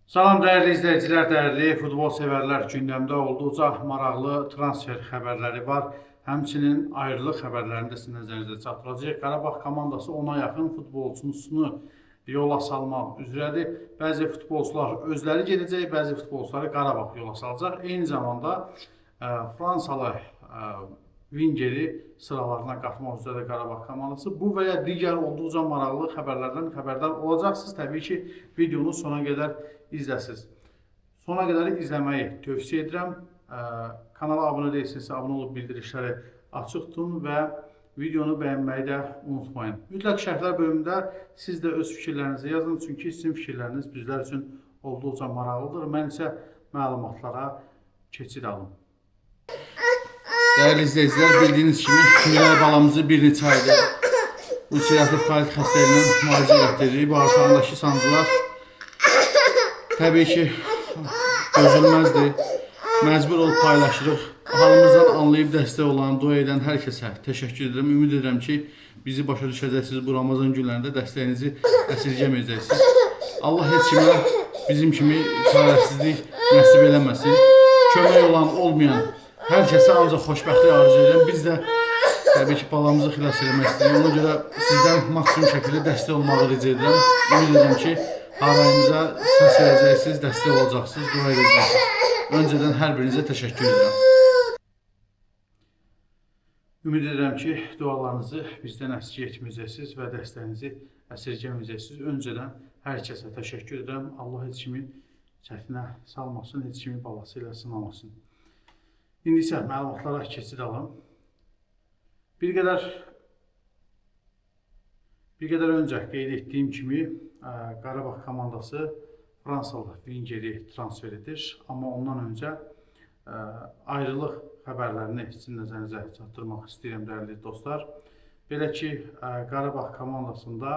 Salam dəyərli izləyicilər, dəyərli futbol sevərlər, gündəmdə olduqca maraqlı transfer xəbərləri var. Həmçinin ayrılıq xəbərlərini də sizin nəzərinizə çatdıracağıq. Qarabağ komandası ona yaxın futbolçusunu yola salmaq üzrədir. Bəzi futbolçular özləri gedəcək, bəzi futbolçuları Qarabağ yola salacaq. Eyni zamanda Fransalı Vingeri sıralarına qatmaq üzrə Qarabağ komandası bu və ya digər olduqca maraqlı xəbərlərdən xəbərdar olacaqsınız. Təbii ki, videonu sona qədər izləsiniz. Sona qədər izləməyi tövsiyə edirəm. Kanala abunə deyilsinizsə, abunə olub bildirişləri açıq tutun və videonu bəyənməyi də unutmayın. Mütləq şərhlər bölümündə siz də öz fikirlərinizi yazın, çünki sizin fikirləriniz bizlər üçün olduqca maraqlıdır. Mən isə məlumatlara keçid alım. Dəyərli izləyicilər, bildiyiniz kimi Miray balamızı bir neçə aydır ulserativ kolit xəstəliyindən müalicə etdiririk. Bağırsağındakı sancılar təbii ki, dözülməzdir. Məcbur olub paylaşırıq. Halımızdan anlayıb dəstək olan, dua edən hər kəsə təşəkkür edirəm. Ümid edirəm ki, bizi başa düşəcəksiniz. Bu Ramazan günlərində dəstəyinizi əsirgəməyəcəksiniz. Allah heç kimə bizim kimi çarəsizlik nəsib eləməsin. Kömək olan, olmayan hər kəsə ancaq xoşbəxtlik arzu edirəm. Biz də təbii ki, balamızı xilas eləmək istəyirik. Ona görə sizdən maksimum şəkildə dəstək olmağı rica edirəm. Ümid edirəm ki, halayımıza səs verəcəksiniz, dəstək olacaqsınız, dua edəcəksiniz. Öncədən hər birinizə təşəkkür edirəm. Ümid edirəm ki, dualarınızı bizdən əskik etməyəcəksiniz və dəstəyinizi əsirgəməyəcəksiniz. Öncədən hər kəsə təşəkkür edirəm. Allah heç kimi çətinə salmasın, heç kimi balası ilə sınamasın. İndi isə məlumatlara keçid alım. Bir qədər öncə qeyd etdiyim kimi Qarabağ komandası Fransalı Vingeri transfer edir. Amma ondan öncə ayrılıq xəbərlərini sizin nəzərinizə çatdırmaq istəyirəm, dəyərli dostlar. Belə ki, Qarabağ komandasında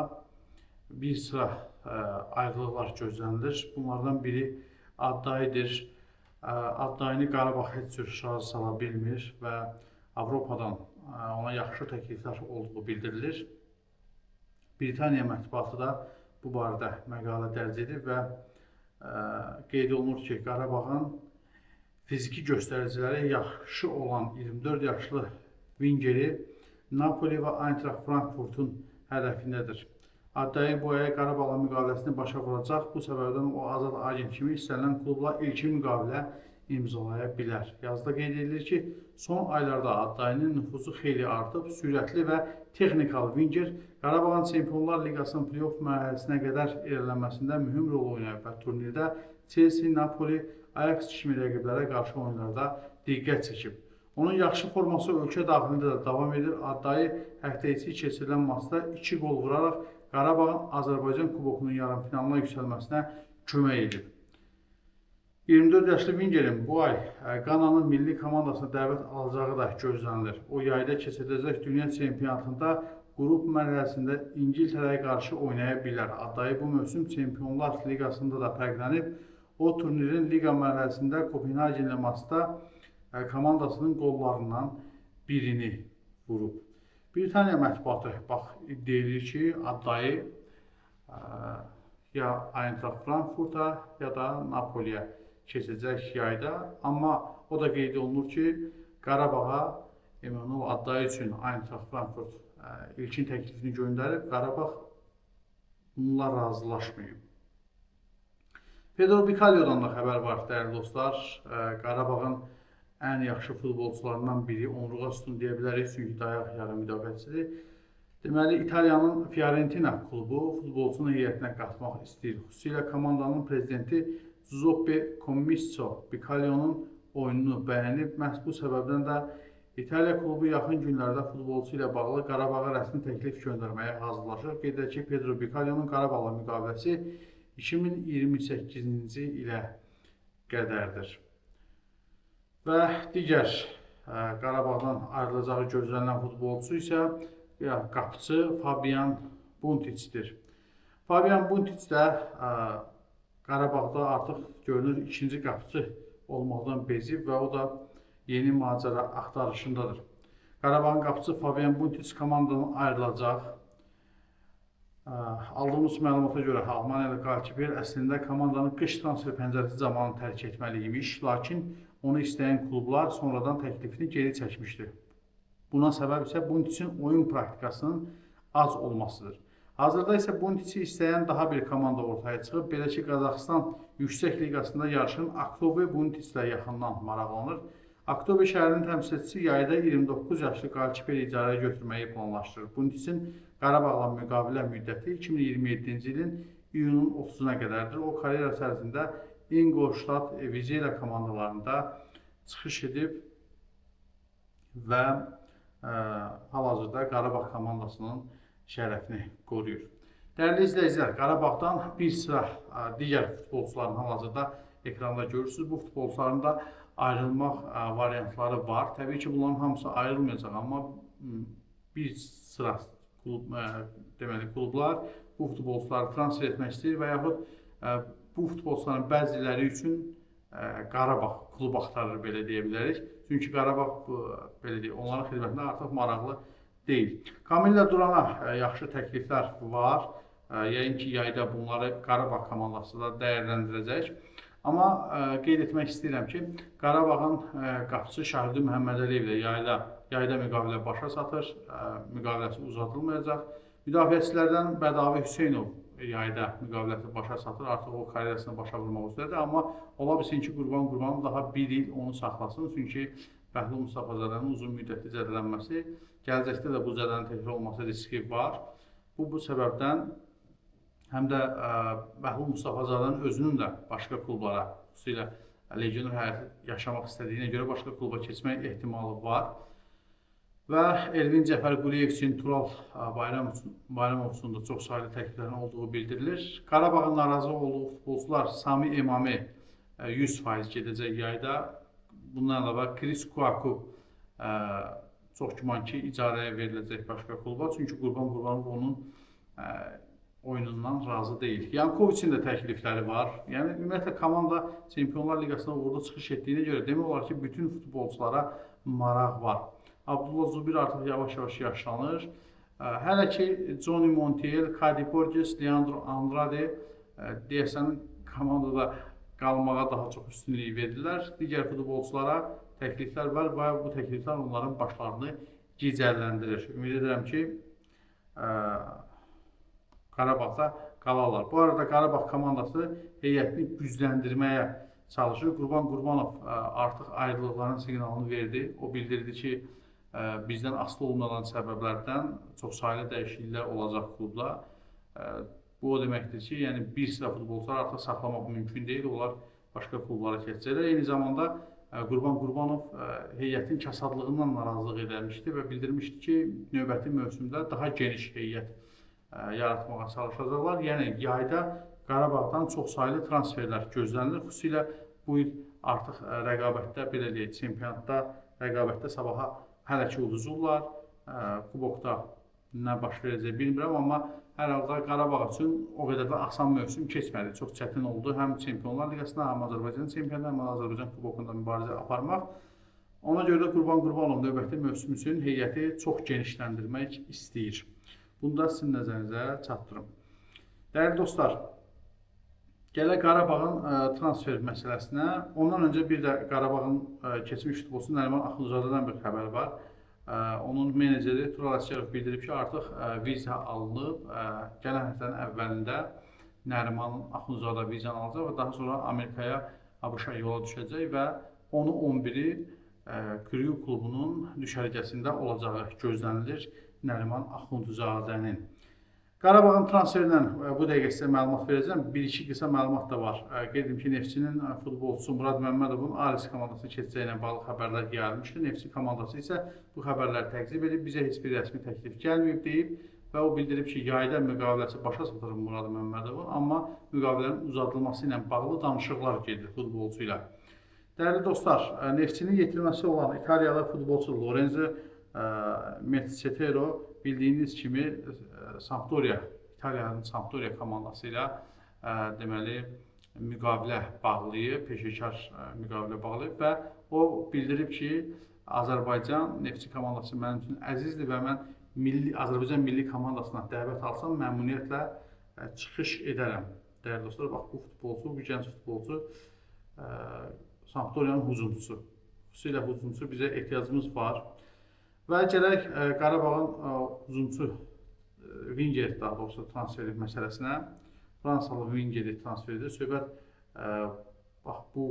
bir sıra ayrılıqlar gözlənilir. Bunlardan biri Addayıdır. Addayını Qarabağ heç cür razı sala bilmir və Avropadan ona yaxşı təkliflər olduğu bildirilir. Britaniya mətbuatı da bu barədə məqalə dərc edib və qeyd olunur ki, Qarabağın fiziki göstəriciləri yaxşı olan 24 yaşlı Vingeri Napoli və Eintracht Frankfurtun hədəfindədir. Addayı bu aya Qarabağla müqaviləsini başa vuracaq. Bu səbəbdən o azad agent kimi istənilən klubla ilkin müqavilə imzalaya bilər. Yazıda qeyd edilir ki, son aylarda Addayının nüfuzu xeyli artıb, sürətli və texnikalı Vinger Qarabağın Çempionlar Liqasının playoff mərhələsinə qədər irəlilənməsində mühüm rol oynayıb və turnirdə Chelsea, Napoli, Ajax kimi rəqiblərə qarşı oyunlarda diqqət çəkib. Onun yaxşı forması ölkə daxilində də davam edir. Addayı həftə içi keçirilən maçda 2 qol vuraraq Qarabağın Azərbaycan Kubokunun yarımfinalına yüksəlməsinə kömək edib. 24 yaşlı Vingerin bu ay Qananın milli komandasına dəvət alacağı da gözlənilir. O yayda keçiriləcək dünya çempionatında qrup mərhələsində İngiltərəyə qarşı oynaya bilər. Addayı bu mövsüm Çempionlar Liqasında da fərqlənib. O turnirin liqa mərhələsində Kopenhagenlə maçda komandasının qollarından birini vurub. Britaniya mətbuatı iddia edir ki, Addayı ya Eintracht Frankfurta ya da Napoliyə keçəcək yayda. Amma o da qeyd olunur ki, Qarabağa Emanuel Addayı üçün Eintracht Frankfurt ilkin təklifini göndərib. Qarabağ bununla razılaşmayıb. Pedro Bicalio'dan da xəbər var, dəyərli dostlar. Qarabağın ən yaxşı futbolçularından biri, onurğa sütun deyə bilərik, çünki dayaq yarım müdafiəçisidir. Deməli, İtaliyanın Fiorentina klubu futbolçunu heyətinə qatmaq istəyir. Xüsusilə komandanın prezidenti Giuseppe Commisso Bicalio'nun oyununu bəyənib. Məhz bu səbəbdən də İtaliya klubu yaxın günlərdə futbolçu ilə bağlı Qarabağa rəsmi təklif göndərməyə hazırlaşır. Qeyd edək ki, Pedro Bicalio'nun Qarabağla müqaviləsi 2028-ci ilə qədərdir. Və digər Qarabağdan ayrılacağı gözlənilən futbolçu isə qapıcı Fabian Buntiçdir. Fabian Buntiç də Qarabağda artıq görünür ikinci qapıcı olmaqdan bezib və o da yeni macəra axtarışındadır. Qarabağın qapıcı Fabian Buntiç komandadan ayrılacaq. Aldığımız məlumata görə Almaniyalı Qalkiber əslində komandanın qış transfer pəncərəsi zamanı tərk etməli imiş, lakin onu istəyən klublar sonradan təklifini geri çəkmişdi. Buna səbəb isə Buntiçin oyun praktikasının az olmasıdır. Hazırda isə Buntiçi istəyən daha bir komanda ortaya çıxıb, belə ki, Qazaxıstan Yüksək Liqasında yarışan Aktobe Buntiçlə yaxından maraqlanır. Aktobe şəhərinin təmsilçisi yayda 29 yaşlı Qalkiberi icarəyə götürməyi planlaşdırır. Buntiçin Qarabağla müqavilə müddəti 2027-ci ilin iyunun 30-una qədərdir. O, karyerası ərzində Ingolstadt Vizela komandalarında çıxış edib və hal-hazırda Qarabağ komandasının şərəfini qoruyur. Dəyərli izləyicilər, Qarabağdan bir sıra digər futbolçuların hal-hazırda ekranda görürsünüz. Bu futbolçuların da ayrılmaq variantları var. Təbii ki, bunların hamısı ayrılmayacaq, amma bir sıra klublar bu futbolçuları transfer etmək istəyir və yaxud bu futbolçuların bəziləri üçün Qarabağ klub axtarır, belə deyə bilərik. Çünki Qarabağ onların xidmətində artıq maraqlı deyil. Kamillə Durana yaxşı təkliflər var. Yəqin ki, yayda bunları Qarabağ komandası da dəyərləndirəcək. Amma qeyd etmək istəyirəm ki, Qarabağın qapıçı Şahidin Məhəmmədəliyev ilə yayda müqavilə başa çatır, müqaviləsi uzadılmayacaq. Müdafiəçilərdən Bədavi Hüseynov yayda müqaviləsi başa çatır, artıq o karyerasını başa vurmaq üzrədir. Amma ola bilsin ki, Qurban Qurbanov daha bir il onu saxlasın, çünki Bəhlul Mustafazadənin uzun müddətli zədələnməsi, gələcəkdə də bu zədələnin təkrar olması riski var. Bu səbəbdən həm də Bəhlul Mustafazadənin özünün də başqa klublara, xüsusilə legioner həyatı yaşamaq istədiyinə görə başqa kluba keçmək ehtimalı var. Və Elvin Cəfərquliyev üçün Tural Bayramov üçün də çox sayılı təkliflərin olduğu bildirilir. Qarabağın narazı olduğu futbolçular Sami Emami 100% gedəcək yayda. Bundan əlavə Chris Kouakou çox güman ki, icarəyə veriləcək başqa kluba. Çünki Qurban Qurbanov onun oyunundan razı deyil. Yankovicin də təklifləri var. Yəni, ümumiyyətlə, komanda Çempionlar Liqasına uğurlu çıxış etdiyinə görə demək olar ki, bütün futbolçulara maraq var. Abdullah Zubir artıq yavaş-yavaş yaşlanır. Hələ ki, Johnny Montiel, Kadi Borges, Leandro Andrade deyəsən komandada qalmağa daha çox üstünlük verirlər. Digər futbolçulara təkliflər var və bu təkliflər onların başlarını gicəlləndirir. Ümid edirəm ki, Qarabağda qalarlar. Bu arada Qarabağ komandası heyətini gücləndirməyə çalışır. Qurban Qurbanov artıq ayrılıqların siqnalını verdi. O bildirdi ki, bizdən asılı olmayan səbəblərdən çox sayılı dəyişikliklər olacaq klubda. Bu o deməkdir ki, yəni bir sıra futbolçular artıq saxlamaq mümkün deyil, onlar başqa klublara keçəcəklər. Eyni zamanda Qurban Qurbanov heyətin kasadlığından narazılıq edilmişdi və bildirmişdi ki, növbəti mövsümdə daha geniş heyət yaratmağa çalışacaqlar. Yəni, yayda Qarabağdan çox sayılı transferlər gözlənilir. Xüsusilə bu il artıq rəqabətdə, belə deyək, çempionatda rəqabətdə sabaha hələ ki uduzurlar. Kubokda nə baş verəcək bilmirəm, amma hər halda Qarabağ üçün o qədər də asan mövsüm keçmədi. Çox çətin oldu həm Çempionlar Liqasında, həm Azərbaycan çempionatında, həm Azərbaycan kubokunda mübarizə aparmaq. Ona görə də Qurban Qurbanov növbəti mövsüm üçün heyəti çox genişləndirmək istəyir. Bunu da sizin nəzərinizə çatdırım. Dəyərli dostlar, gələk Qarabağın transfer məsələsinə. Ondan öncə bir də Qarabağın keçmiş futbolçusu Nəriman Axundzadədən bir xəbər var. Onun meneceri Tural Əsgərov bildirib ki, artıq viza alınıb. Gələn həftənin əvvəlində Nəriman Axundzadə vizanı alacaq və daha sonra Amerikaya, ABŞ-a yola düşəcək və 10-11-i Kryu klubunun düşərgəsində olacağı gözlənilir Nəriman Axundzadənin. Qarabağın transferindən bu dəqiqə sizə məlumat verəcəm. Bir-iki qısa məlumat da var. Qeyd edim ki, Neftçinin futbolçusu Murad Məmmədovun Aris komandasına keçəcəyi ilə bağlı xəbərlər gəlmişdi. Neftçi komandası isə bu xəbərləri təqzib edib, bizə heç bir rəsmi təklif gəlməyib deyib və o bildirib ki, yayda müqaviləsi başa çatır Murad Məmmədovun, amma müqavilənin uzadılması ilə bağlı danışıqlar gedir futbolçu ilə. Dəyərli dostlar, Neftçinin yetirməsi olan İtaliyalı futbolçu Lorenzo Metsetero bildiyiniz kimi Sampdoria, İtaliyanın Sampdoria komandası ilə deməli müqavilə bağlayıb, peşəkar müqavilə bağlayıb və o bildirib ki, Azərbaycan Neftçi komandası mənim üçün əzizdir və mən Azərbaycan milli komandasına dəvət alsam məmnuniyyətlə çıxış edərəm. Dəyərli dostlar, bax bu futbolçu, bu gənc futbolçu Sampdoriyanın hücumçusu. Xüsusilə hücumçu bizə ehtiyacımız var. Və gələk Qarabağın hücumçu Vingeri, daha doğrusu transferi məsələsinə. Fransalı Vingeri transferidir. Söhbət bax bu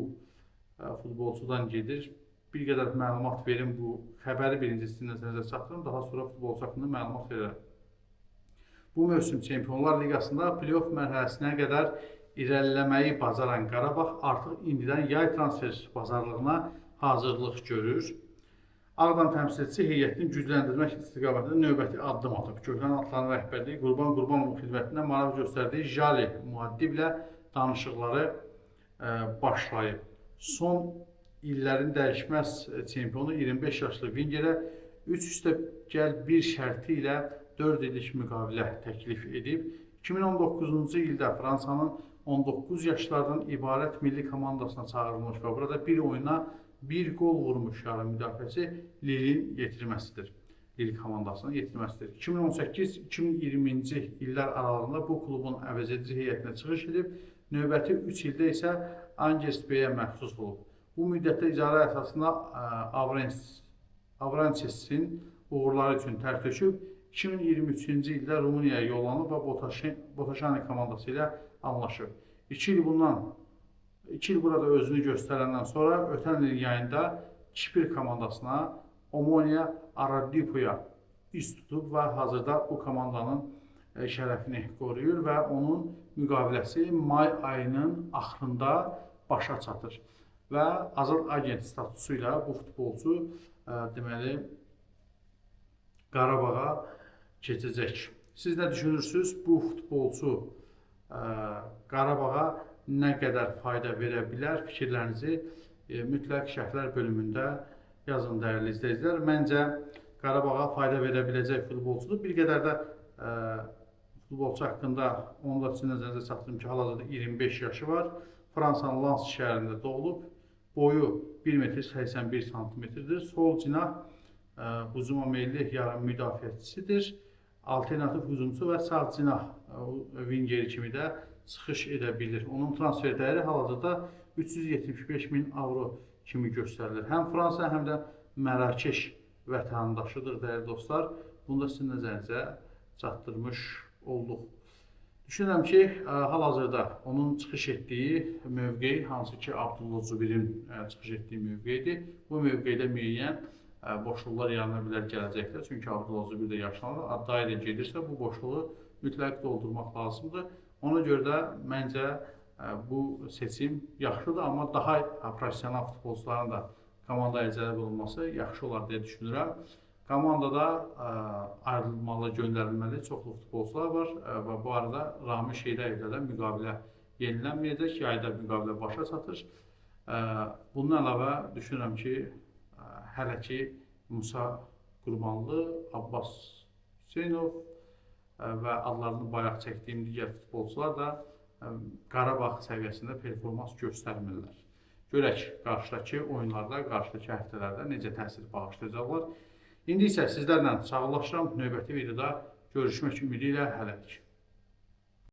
futbolçudan gedir. Bir qədər məlumat verim, bu xəbəri birinci nəzərinizə çatdırım, daha sonra futbolçu haqqında məlumat verərəm. Bu mövsüm Çempionlar Liqasında play-off mərhələsinə qədər irəliləməyi bacaran Qarabağ artıq indidən yay transfer bazarlığına hazırlıq görür. Ağdam təmsilçisi heyətini gücləndirmək istiqamətində növbəti addım atıb. Gökhan Atların rəhbərliyi Qurban Qurbanovun xidmətində maraq göstərdiyi Jali müəddiblə danışıqları başlayıb. Son illərin dəyişməz çempionu 25 yaşlı Vingerə 3+1 şərti ilə 4 illik müqavilə təklif edib. 2019-cu ildə Fransanın 19 yaşlardan ibarət milli komandasına çağırılmış və burada bir oyuna bir gol vurmuş yarım müdafiəçi Lille'in yetirməsidir. Lille komandasının yetirməsidir. 2018-2020-ci illər aralığında bu klubun əvəzedici heyətinə çıxış edib, növbəti 3 ildə isə Angers B-yə məxsus olub. Bu müddətdə icarə əsasında Avranchesin uğurları üçün tər töküb, 2023-cü ildə Rumuniyaya yollanıb və Botaşani komandası ilə anlaşıb. 2 il burada özünü göstərəndən sonra ötən il yayında Kipr komandasına Omonia Aradipoya üst tutub və hazırda bu komandanın şərəfini qoruyur və onun müqaviləsi may ayının axırında başa çatır. Və azad agent statusu ilə bu futbolçu deməli Qarabağa keçəcək. Siz nə düşünürsünüz? Bu futbolçu Qarabağa nə qədər fayda verə bilər? Fikirlərinizi mütləq şərhlər bölümündə yazın dəyərli izləyicilər. Məncə Qarabağa fayda verə biləcək futbolçudur. Bir qədər də futbolçu haqqında onu da sizin nəzərinizə çatdırım ki, hal-hazırda 25 yaşı var. Fransanın Lens şəhərində doğulub. Boyu 1,81 m-dir. Sol cinah hücuma meyilli yarım müdafiəçisidir. Alternativ hücumçu və sağ cinah Vingeri kimi də çıxış edə bilir. Onun transfer dəyəri hal-hazırda 375.000 avro kimi göstərilir. Həm Fransa, həm də Mərakeş vətəndaşıdır, dəyərli dostlar. Bunu da sizin nəzərinizə çatdırmış olduq. Düşünürəm ki, hal-hazırda onun çıxış etdiyi mövqey, hansı ki Abdullah Zubirin çıxış etdiyi mövqeydir. Bu mövqeydə müəyyən boşluqlar yarana bilər gələcəkdə. Çünki Abdullah Zubir də yaşlanır. Adda ilə gedirsə, bu boşluğu mütləq doldurmaq lazımdır. Ona görə də məncə bu seçim yaxşıdır, amma daha professional futbolçuların da komandaya cəlb olunması yaxşı olar deyə düşünürəm. Komandada ayrılmalı, göndərilməli çoxlu futbolçular var və bu arada Rami Şeydəyevlə də müqavilə yenilənməyəcək, yayda müqavilə başa çatır. Bundan əlavə düşünürəm ki, hələ ki Musa Qurbanlı, Abbas Hüseynov və adlarını bayaq çəkdiyim digər futbolçular da Qarabağ səviyyəsində performans göstərmirlər. Görək qarşıdakı oyunlarda, qarşıdakı həftələrdə necə təsir bağışlayacaqlar. İndi isə sizlərlə sağollaşıram. Növbəti videoda görüşmək ümidi ilə hələlik.